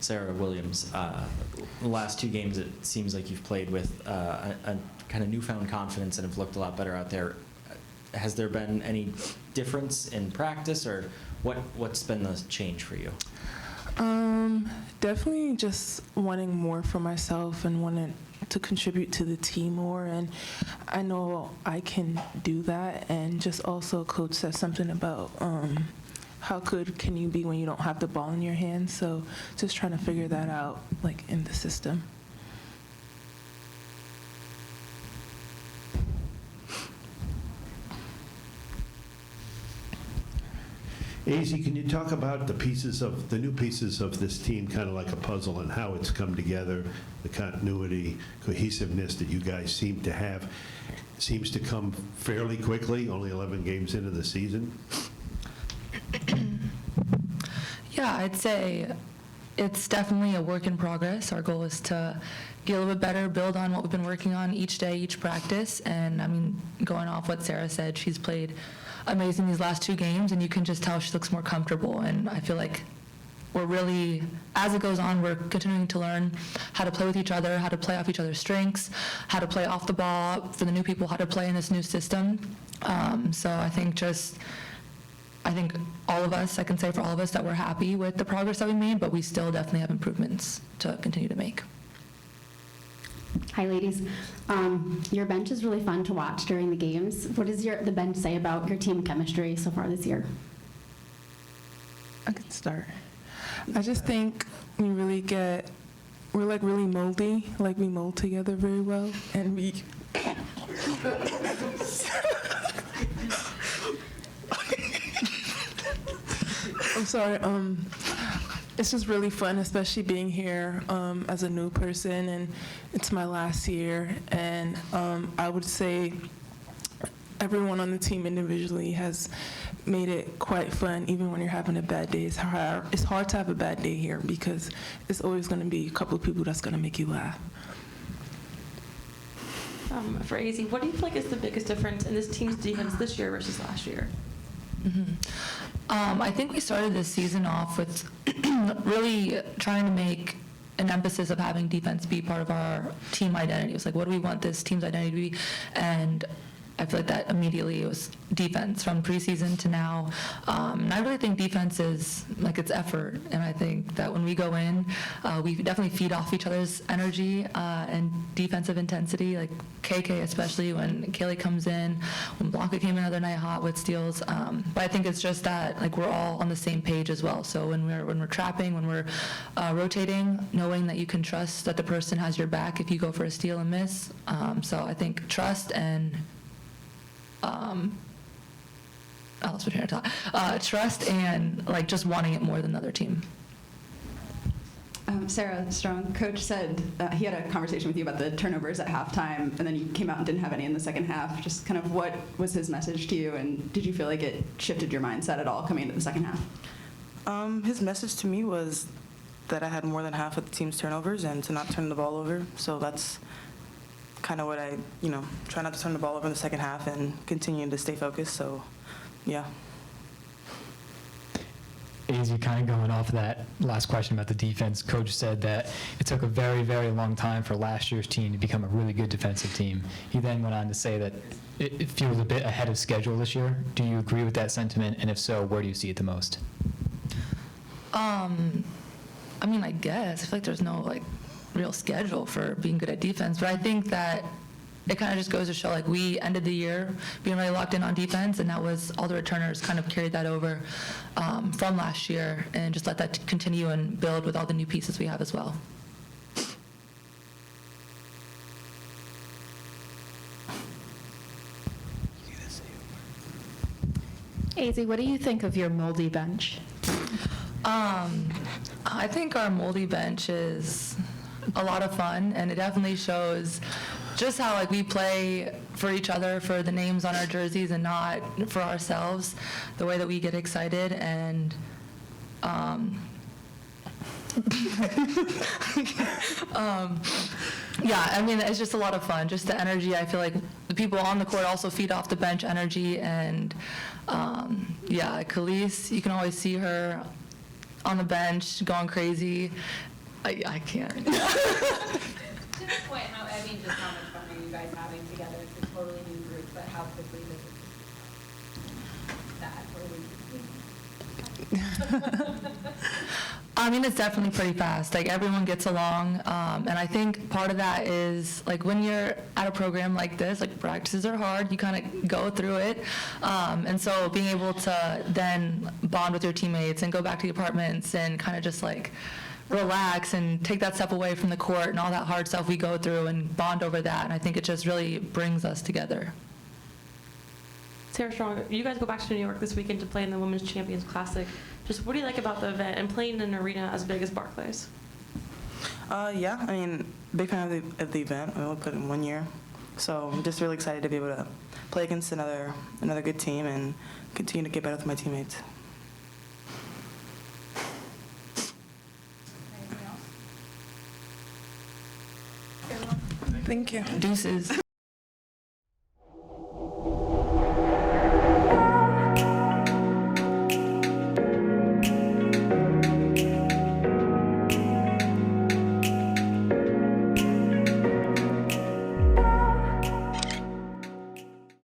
Serah Williams. The last 2 games, it seems like you've played with a kind of newfound confidence and have looked a lot better out there. Has there been any difference in practice, or what's been the change for you? Definitely just wanting more for myself and wanting to contribute to the team more, and I know I can do that. And just also, Coach said something about how good can you be when you don't have the ball in your hands. So just trying to figure that out, like, in the system. Azzi, can you talk about the new pieces of this team, kind of like a puzzle, and how it's come together, the continuity, cohesiveness that you guys seem to have? Seems to come fairly quickly, only 11 games into the season. Yeah, I'd say it's definitely a work in progress. Our goal is to get a little bit better, build on what we've been working on each day, each practice. And I mean, going off what Serah said, she's played amazing these last 2 games, and you can just tell she looks more comfortable. And I feel like we're really, as it goes on, we're continuing to learn how to play with each other, how to play off each other's strengths, how to play off the ball for the new people, how to play in this new system. So I think all of us, I can say for all of us, that we're happy with the progress that we made, but we still definitely have improvements to continue to make. Hi, ladies. Your bench is really fun to watch during the games. What does the bench say about your team chemistry so far this year? I can start. I just think we're like really moldy, like we mold together very well, and we I'm sorry. It's just really fun, especially being here as a new person, and it's my last year. And I would say everyone on the team individually has made it quite fun, even when you're having a bad day. It's hard to have a bad day here because it's always going to be a couple of people that's going to make you laugh. For Azzi, what do you feel like is the biggest difference in this team's defense this year versus last year? I think we started this season off with really trying to make an emphasis of having defense be part of our team identity. It was like, what do we want this team's identity to be? And I feel like that immediately was defense from preseason to now. And I really think defense is like it's effort. And I think that when we go in, we definitely feed off each other's energy and defensive intensity, like KK especially when Kaylee comes in, when Blanca came in another night hot with steals. But I think it's just that like we're all on the same page as well. So when we're trapping, when we're rotating, knowing that you can trust that the person has your back if you go for a steal and miss. So I think trust and I lost my train of thought. Trust and like just wanting it more than the other team. Serah, Strong, Coach said he had a conversation with you about the turnovers at halftime, and then you came out and didn't have any in the second half. Just kind of what was his message to you, and did you feel like it shifted your mindset at all coming into the second half? His message to me was that I had more than half of the team's turnovers and to not turn the ball over. So that's kind of what I, try not to turn the ball over in the second half and continue to stay focused. So, yeah. Azzi, kind of going off of that last question about the defense, Coach said that it took a very, very long time for last year's team to become a really good defensive team. He then went on to say that it feels a bit ahead of schedule this year. Do you agree with that sentiment? And if so, where do you see it the most? I mean, I guess. I feel like there's no, real schedule for being good at defense. But I think that it kind of just goes to show, we ended the year being really locked in on defense, and that was all the returners kind of carried that over from last year, and just let that continue and build with all the new pieces we have as well. Azzi, what do you think of your moldy bench? I think our moldy bench is a lot of fun, and it definitely shows just how we play for each other, for the names on our jerseys, and not for ourselves. The way that we get excited, and yeah, I mean, it's just a lot of fun. Just the energy. I feel like the people on the court also feed off the bench energy, and yeah, Khalees, you can always see her on the bench going crazy. I can't. To the point, I mean, just how much fun are you guys having together? It's a totally new group, but how quickly does that I mean, it's definitely pretty fast. Like, everyone gets along, and I think part of that is, like, when you're at a program like this, like, practices are hard, you kind of go through it, and so being able to then bond with your teammates and go back to the apartments and kind of just, like, relax and take that step away from the court and all that hard stuff we go through and bond over that, and I think it just really brings us together. Sarah Strong, you guys go back to New York this weekend to play in the Women's Champions Classic. Just what do you like about the event and playing in an arena as big as Barclays? Yeah, I mean, big fan of the event. I only played in 1 year, so I'm just really excited to be able to play against another good team and continue to get better with my teammates. anything else? Thank you. Deuces.